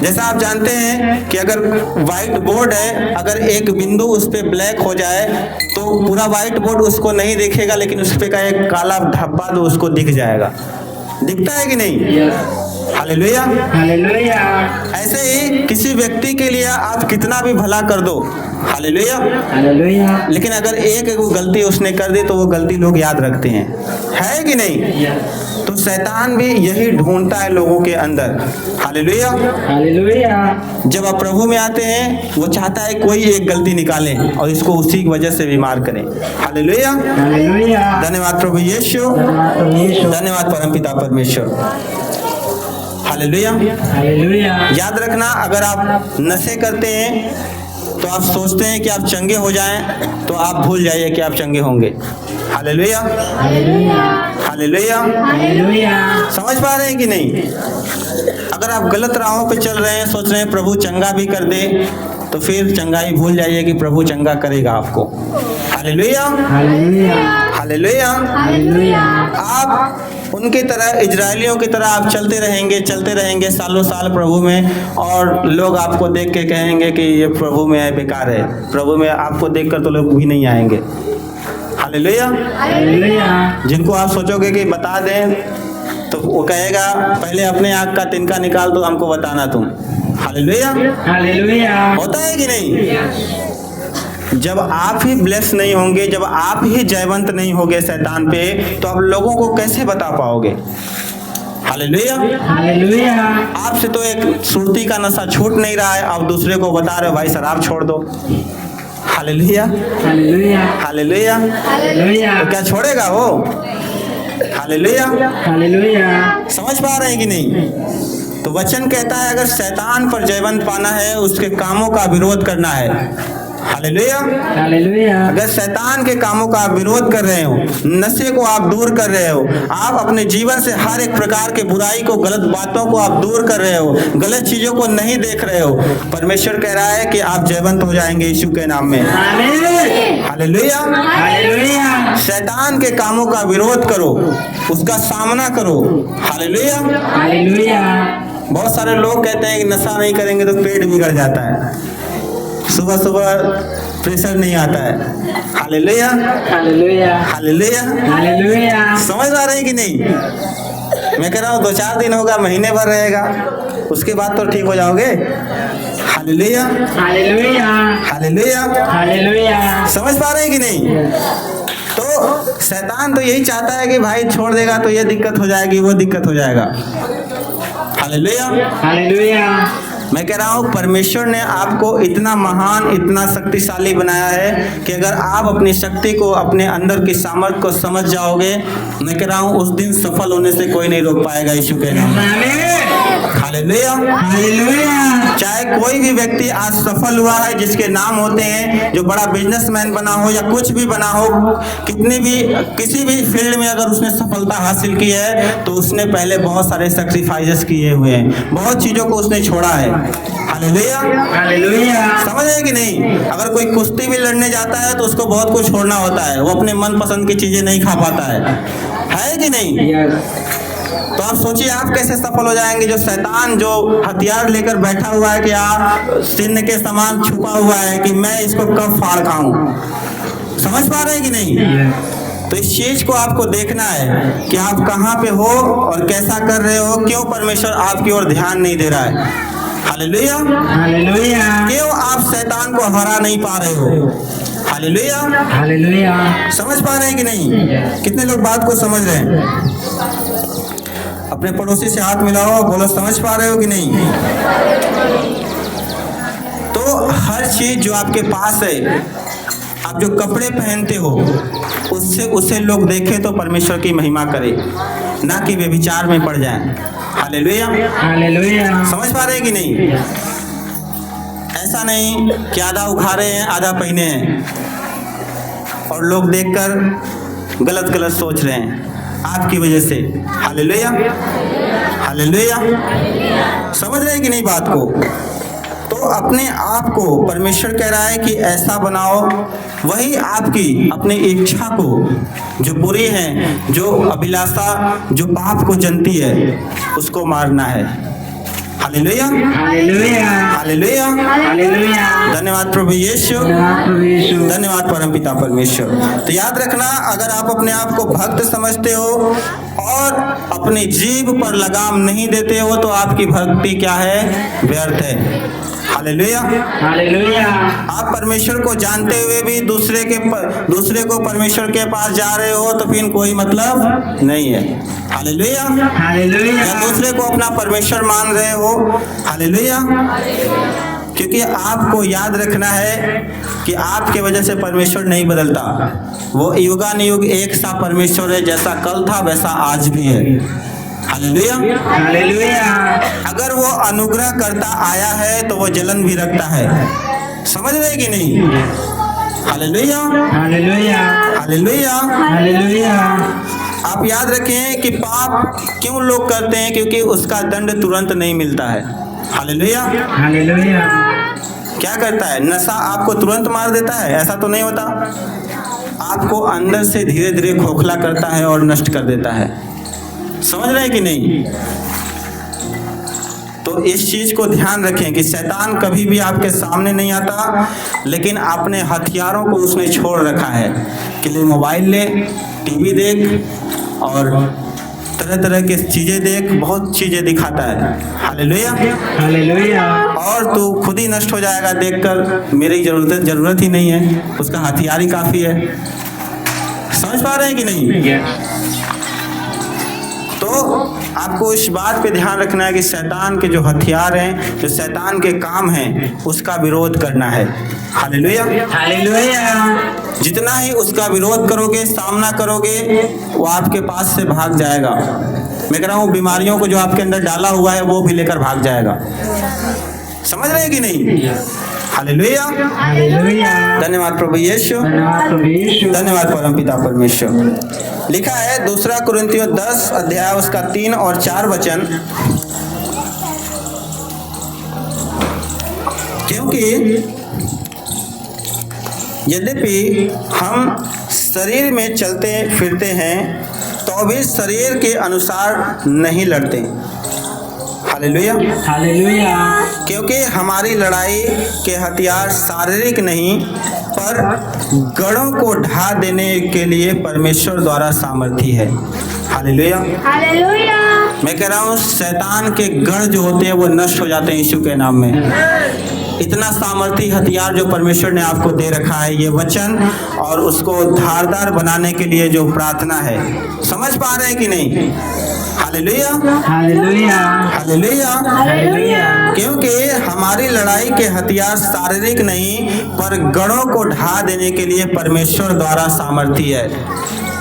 जैसा आप जानते हैं कि अगर व्हाइट बोर्ड है, अगर एक बिंदु उस पे ब्लैक हो जाए तो पूरा व्हाइट बोर्ड उसको नहीं देखेगा, लेकिन उस पे का एक काला धब्बा तो उसको दिख जाएगा। दिखता है कि नहीं? हालेलुया। ऐसे ही किसी व्यक्ति के लिए आप कितना भी भला कर दो, हालेलुया, लेकिन अगर एक गलती उसने कर दी तो वो गलती लोग याद रखते हैं, है कि नहीं? तो शैतान भी यही ढूंढता है लोगों के अंदर। हालेलुया। जब आप प्रभु में आते हैं, वो चाहता है कोई एक गलती निकाले और इसको उसी की वजह से बीमार करें। हालेलुया। धन्यवाद प्रभु यीशु, धन्यवाद परमपिता परमेश्वर। हालेलुया। याद रखना, अगर आप नशे करते हैं तो आप सोचते हैं कि आप चंगे हो जाएं, तो आप भूल जाइए कि आप चंगे होंगे। Hallelujah hallelujah. समझ पा रहे हैं कि नहीं? अगर आप गलत राहों पे चल रहे हैं, सोच रहे हैं प्रभु चंगा भी कर दे, तो फिर चंगाई भूल जाइए कि प्रभु चंगा करेगा आपको। Hallelujah hallelujah. आप उनकी तरह, इजरायलियों की तरह आप चलते रहेंगे सालों साल प्रभु में, और लोग आपको देख के कहेंगे कि ये प्रभु में है, बेकार है। प्रभु में आपको देखकर तो लोग भी नहीं आएंगे। हालेलुया। जिनको आप सोचोगे कि बता दें, तो वो कहेगा पहले अपने आँख का तिनका निकाल दो, हमको बताना तुम। हालेलुया। होता है कि नहीं? जब आप ही ब्लेस नहीं होंगे, जब आप ही जयवंत नहीं होगे शैतान पे, तो आप लोगों को कैसे बता पाओगे? हालेलुया। आपसे तो एक सुरती का नशा छूट नहीं रहा है, आप दूसरे को बता रहे हो भाई शराब छोड़ दो। Hallelujah hallelujah. तो क्या छोड़ेगा वो? हालेलुया। समझ पा रहे हैं कि नहीं? तो वचन कहता है अगर शैतान पर जयवंत पाना है, उसके कामों का विरोध करना है। हालेलुया। अगर शैतान के कामों का आप विरोध कर रहे हो, नशे को आप दूर कर रहे हो, आप अपने जीवन से हर एक प्रकार के बुराई को, गलत बातों को आप दूर कर रहे हो, गलत चीजों को नहीं देख रहे हो, परमेश्वर कह रहा है कि आप जयवंत हो जाएंगे यीशु के नाम में। हालेलुया। शैतान के कामों का विरोध करो, उसका सामना करो। हालेलुया। बहुत सारे लोग कहते हैं कि नशा नहीं करेंगे तो पेट बिगड़ जाता है, सुबह सुबह प्रेशर नहीं आता है। Hallelujah hallelujah. समझ आ रहे हैं कि नहीं? मैं कह रहा हूँ 2-4 दिन होगा, महीने भर रहेगा, उसके बाद तो ठीक हो जाओगे। Hallelujah, hallelujah, hallelujah. हालेलुया। समझ पा रहे हैं कि नहीं? तो शैतान तो यही चाहता है कि भाई छोड़ देगा तो ये दिक्कत हो जाएगी, वो दिक्कत हो जाएगा। Hallelujah, hallelujah. मैं कह रहा हूँ परमेश्वर ने आपको इतना महान, इतना शक्तिशाली बनाया है कि अगर आप अपनी शक्ति को, अपने अंदर की सामर्थ्य को समझ जाओगे, मैं कह रहा हूँ उस दिन सफल होने से कोई नहीं रोक पाएगा यीशु के नाम में। Hallelujah, hallelujah. चाहे कोई भी व्यक्ति आज सफल हुआ है, जिसके नाम होते हैं, जो बड़ा बिजनेसमैन बना हो या कुछ भी बना हो, कितनी भी किसी भी फील्ड में अगर उसने सफलता हासिल की है तो उसने पहले बहुत सारे सैक्रिफाइसेस किए हुए हैं, बहुत चीजों को उसने छोड़ा है। Hallelujah, hallelujah. समझ रहे कि नहीं? अगर कोई कुश्ती भी लड़ने जाता है तो उसको बहुत कुछ छोड़ना होता है, वो अपने मनपसंद की चीजें नहीं खा पाता है कि नहीं? तो आप सोचिए आप कैसे सफल हो जाएंगे। जो शैतान जो हथियार लेकर बैठा हुआ है कि सिंह के समान छुपा हुआ है कि मैं इसको कब फाड़ खाऊं, समझ पा रहे हैं कि नहीं? तो इस चीज को आपको देखना है कि आप कहाँ पे हो और कैसा कर रहे हो, क्यों परमेश्वर आपकी ओर ध्यान नहीं दे रहा है। Hallelujah, hallelujah. क्यों आप शैतान को हरा नहीं पा रहे हो। Hallelujah, hallelujah. समझ पा रहे हैं कि नहीं? कितने लोग बात को समझ रहे हैं? अपने पड़ोसी से हाथ मिलाओ, बोलो समझ पा रहे हो कि नहीं? तो हर चीज जो आपके पास है, आप जो कपड़े पहनते हो, उससे उसे लोग देखे तो परमेश्वर की महिमा करे, ना कि व्यभिचार में पड़ जाएं। Hallelujah, hallelujah. समझ पा रहे हैं कि नहीं? ऐसा नहीं कि आधा उखाड़े हैं आधा पहने हैं और लोग देखकर गलत गलत सोच रहे हैं आपकी वजह से। Hallelujah, hallelujah. समझ रहे हैं कि नहीं बात को? तो अपने आप को परमेश्वर कह रहा है कि ऐसा बनाओ, वही आपकी अपनी इच्छा को जो बुरी है, जो अभिलाषा, जो पाप को जनती है, उसको मारना है। Hallelujah, hallelujah. Hallelujah, hallelujah. धन्यवाद प्रभु यीशु, धन्यवाद प्रभु यीशु। धन्यवाद परमपिता परमेश्वर। तो याद रखना, अगर आप अपने आप को भक्त समझते हो और अपनी जीभ पर लगाम नहीं देते हो तो आपकी भक्ति क्या है? व्यर्थ है। Hallelujah, hallelujah. आप परमेश्वर को जानते हुए भी दूसरे को परमेश्वर के पास जा रहे हो तो फिर कोई मतलब नहीं है। Hallelujah, hallelujah. या दूसरे को अपना परमेश्वर मान रहे हो। हालेलुया, क्योंकि आपको याद रखना है कि आपके वजह से परमेश्वर नहीं बदलता, वो युगानुयुग एक सा परमेश्वर है, जैसा कल था वैसा आज भी है। Hallelujah, hallelujah. अगर वो अनुग्रह करता आया है तो वो जलन भी रखता है। समझ रहे कि नहीं? Hallelujah, hallelujah. हालेलुया। हालेलुया। आप याद रखें कि पाप क्यों लोग करते हैं? क्योंकि उसका दंड तुरंत नहीं मिलता है। Hallelujah, hallelujah. क्या करता है? नशा आपको तुरंत मार देता है? ऐसा तो नहीं होता, आपको अंदर से धीरे धीरे खोखला करता है और नष्ट कर देता है। समझ रहे हैं कि नहीं? तो इस चीज को ध्यान रखें कि शैतान कभी भी आपके सामने नहीं आता, लेकिन अपने हथियारों को उसने छोड़ रखा है कि ले मोबाइल ले, टीवी देख और तरह तरह की चीजें देख, बहुत चीजें दिखाता है। Hallelujah, hallelujah. और तू खुद ही नष्ट हो जाएगा देखकर, मेरी जरूरत ही नहीं है, उसका हथियार ही काफी है। समझ पा रहे हैं कि नहीं? तो आपको इस बात पे ध्यान रखना है कि शैतान के जो हथियार हैं, जो शैतान के काम हैं, उसका विरोध करना है। Hallelujah, hallelujah. जितना ही उसका विरोध करोगे, सामना करोगे, वो आपके पास से भाग जाएगा। मैं कह रहा हूँ बीमारियों को जो आपके अंदर डाला हुआ है वो भी लेकर भाग जाएगा। समझ रहे हैं कि नहीं? Hallelujah, hallelujah. धन्यवाद प्रभु यीशु, धन्यवाद प्रभु यीशु। धन्यवाद परमपिता परमेश्वर। लिखा है 2 कुरिन्थियों 10 अध्याय उसका 3 और 4 वचन, क्योंकि यद्यपि हम शरीर में चलते फिरते हैं तो भी शरीर के अनुसार नहीं लड़ते। Hallelujah, hallelujah. क्योंकि हमारी लड़ाई के हथियार शारीरिक नहीं पर गढ़ों को ढा देने के लिए परमेश्वर द्वारा सामर्थी है। Hallelujah, hallelujah. मैं कह रहा हूँ शैतान के गढ़ जो होते हैं वो नष्ट हो जाते हैं यीशु के नाम में। इतना सामर्थी हथियार जो परमेश्वर ने आपको दे रखा है, ये वचन और उसको धारदार बनाने के लिए जो प्रार्थना है, समझ पा रहे हैं कि नहीं? Hallelujah, hallelujah, hallelujah, hallelujah. क्योंकि हमारी लड़ाई के हथियार शारीरिक नहीं पर गढ़ों को ढा देने के लिए परमेश्वर द्वारा सामर्थी है।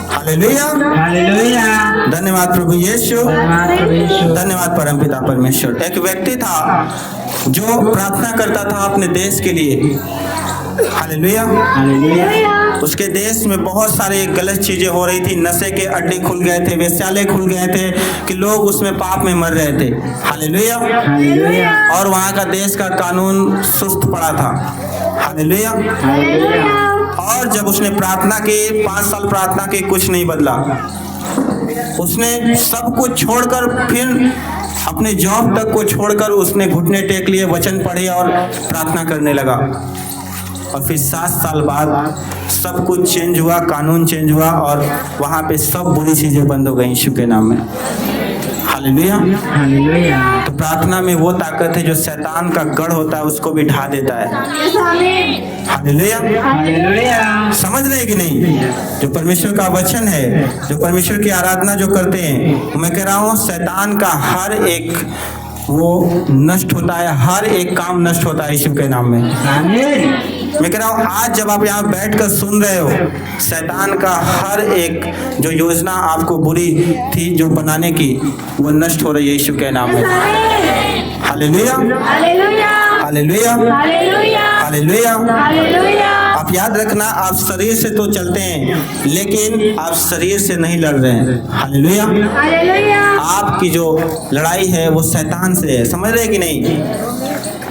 Hallelujah, hallelujah. धन्यवाद प्रभु यीशु, धन्यवाद प्रभु यीशु। धन्यवाद परमपिता परमेश्वर। एक व्यक्ति था जो प्रार्थना करता था अपने देश के लिए। हालेलुया, हालेलुया, उसके देश में बहुत सारे गलत चीजें हो रही थी, नशे के अड्डे खुल गए थे, वेश्यालय खुल गए थे कि लोग उसमें पाप में मर रहे थे। हालेलुया, हालेलुया, और वहाँ का देश का कानून सुस्त पड़ा था। Hallelujah, hallelujah. और जब उसने प्रार्थना की, 5 साल प्रार्थना की, कुछ नहीं बदला। उसने सब कुछ छोड़कर, फिर अपने जॉब तक को छोड़कर उसने घुटने टेक लिए, वचन पढ़े और प्रार्थना करने लगा। और फिर 7 साल बाद सब कुछ चेंज हुआ, कानून चेंज हुआ और वहाँ पे सब बुरी चीजें बंद हो गई यीशु के नाम में। Hallelujah, hallelujah. तो प्रार्थना में वो ताकत है जो शैतान का गढ़ होता है उसको भी ढा देता है। Hallelujah, hallelujah. समझ रहे कि नहीं? जो परमेश्वर का वचन है, जो परमेश्वर की आराधना जो करते हैं, मैं कह रहा हूँ शैतान का हर एक वो नष्ट होता है, हर एक काम नष्ट होता है यीशु के नाम में। आमीन। मैं कह रहा हूँ आज जब आप यहाँ बैठकर सुन रहे हो, शैतान का हर एक जो योजना आपको बुरी थी जो बनाने की, वो नष्ट हो रही है यीशु के नाम में। Hallelujah, hallelujah, hallelujah, hallelujah, hallelujah. Hallelujah. आप याद रखना, आप शरीर से तो चलते हैं लेकिन आप शरीर से नहीं लड़ रहे हैं। हालेलुया, हालेलुया, आपकी जो लड़ाई है वो शैतान से है। समझ रहे कि नहीं?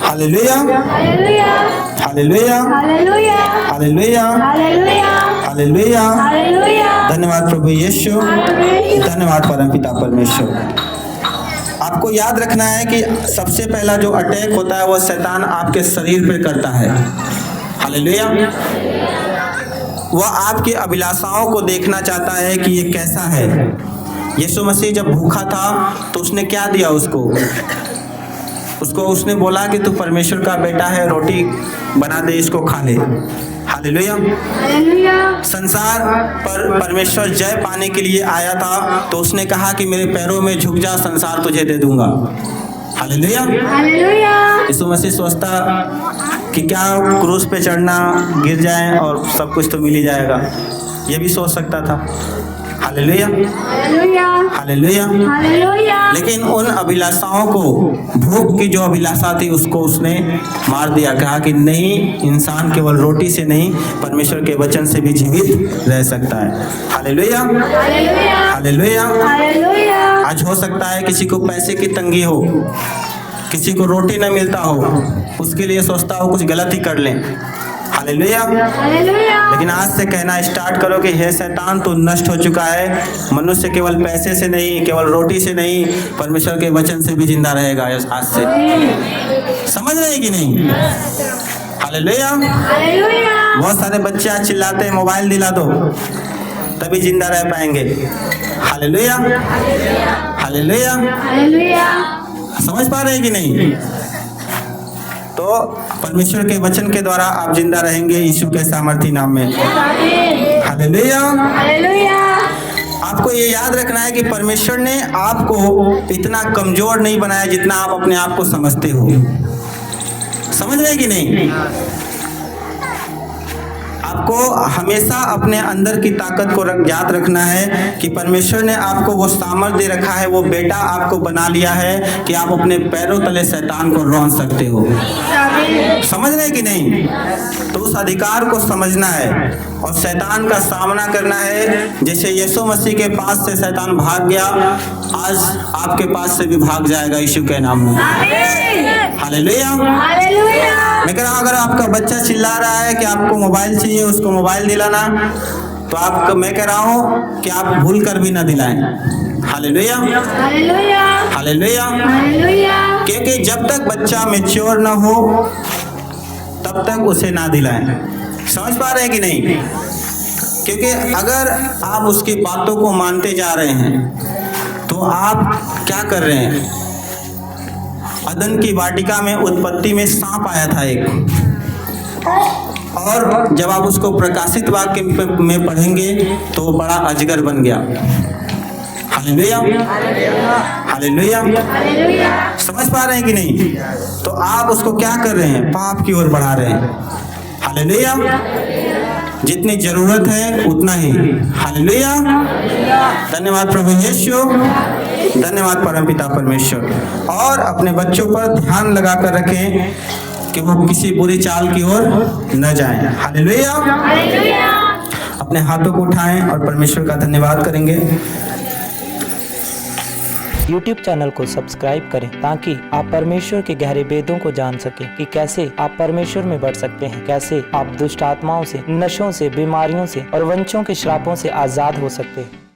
Hallelujah, hallelujah, hallelujah, hallelujah, hallelujah, hallelujah, hallelujah. Hallelujah. धन्यवाद प्रभु यीशु, धन्यवाद परमपिता परमेश्वर। आपको याद रखना है कि सबसे पहला जो अटैक होता है वो शैतान आपके शरीर पे करता है। हालेलुया, वह आपकी अभिलाषाओं को देखना चाहता है कि ये कैसा है। यीशु मसीह जब भूखा था तो उसने क्या दिया उसको उसने बोला कि तू परमेश्वर का बेटा है, रोटी बना दे, इसको खा ले। हालेलुया, हालेलुया, संसार पर परमेश्वर जय पाने के लिए आया था तो उसने कहा कि मेरे पैरों में झुक जा, संसार तुझे दे दूंगा। Hallelujah, hallelujah. यीशु मसीह सोचता कि क्या क्रूस पे चढ़ना, गिर जाए और सब कुछ तो मिल ही जाएगा, ये भी सोच सकता था। Hallelujah, hallelujah, hallelujah. हालेलुया। लेकिन उन अभिलाषाओं को, भूख की जो अभिलाषा थी उसको उसने मार दिया। कहा कि नहीं, इंसान केवल रोटी से नहीं परमेश्वर के वचन से भी जीवित रह सकता है। Hallelujah, hallelujah, hallelujah. हालेलुया। आज हो सकता है किसी को पैसे की तंगी हो, किसी को रोटी न मिलता हो, उसके लिए सोचता हो कुछ गलत ही कर लें। Hallelujah, hallelujah. लेकिन आज से कहना स्टार्ट करो कि हे शैतान तू नष्ट हो चुका है। मनुष्य केवल पैसे से नहीं, केवल रोटी से नहीं, परमेश्वर के वचन से भी जिंदा रहेगा आज से। समझ रहे हैं कि नहीं? हालेलुया। हालेलुया। बहुत सारे बच्चे आज चिल्लाते हैं मोबाइल दिला दो तभी जिंदा रह पाएंगे। Hallelujah, hallelujah. हालेलुया। समझ पा रहे हैं कि नहीं? तो परमेश्वर के वचन के द्वारा आप जिंदा रहेंगे यीशु के सामर्थी नाम में। हालेलुया। हालेलुया। आपको ये याद रखना है कि परमेश्वर ने आपको इतना कमजोर नहीं बनाया जितना आप अपने आप को समझते हो। समझ रहे कि नहीं? आपको हमेशा अपने अंदर की ताकत को याद रखना है कि परमेश्वर ने आपको वो सामर्थ्य दे रखा है, वो बेटा आपको बना लिया है कि आप अपने पैरों तले शैतान को रौंद सकते हो। समझ रहे कि नहीं? तो उस अधिकार को समझना है और शैतान का सामना करना है। जैसे यीशु मसीह के पास से शैतान भाग गया, आज आपके पास से भी भाग जाएगा यीशु के नाम में। हालेलुया। हालेलुया। मैं कह रहा हूं, अगर आपका बच्चा चिल्ला रहा है कि आपको मोबाइल चाहिए, उसको मोबाइल दिलाना, तो आप, मैं कह रहा हूं कि आप भूल कर भी ना दिलाएं। Hallelujah, hallelujah. हालेलुया। हालेलुया। क्योंकि जब तक बच्चा मैच्योर ना हो तब तक उसे ना दिलाएं। समझ पा रहे हैं कि नहीं? क्योंकि अगर आप उसकी बातों को मानते जा रहे हैं तो तो आप क्या कर रहे हैं? अदन की वाटिका में उत्पत्ति में सांप आया था एक, और जब आप उसको प्रकाशित वाक्य में पढ़ेंगे तो वो बड़ा अजगर बन गया। Hallelujah, hallelujah. समझ पा रहे हैं कि नहीं? तो आप उसको क्या कर रहे हैं? पाप की ओर बढ़ा रहे हैं। हालेलुया। जितनी जरूरत है उतना ही। हालेलुया। धन्यवाद प्रभु यीशु, धन्यवाद परमपिता परमेश्वर। और अपने बच्चों पर ध्यान लगा कर रखें कि वो किसी बुरी चाल की ओर न जाएं। हालेलुया। अपने हाथों को उठाएं और परमेश्वर का धन्यवाद करेंगे। YouTube चैनल को सब्सक्राइब करें ताकि आप परमेश्वर के गहरे वेदों को जान सकें कि कैसे आप परमेश्वर में बढ़ सकते हैं, कैसे आप दुष्ट आत्माओं से, नशों से, बीमारियों से और वंशों के श्रापों से आजाद हो सकते हैं।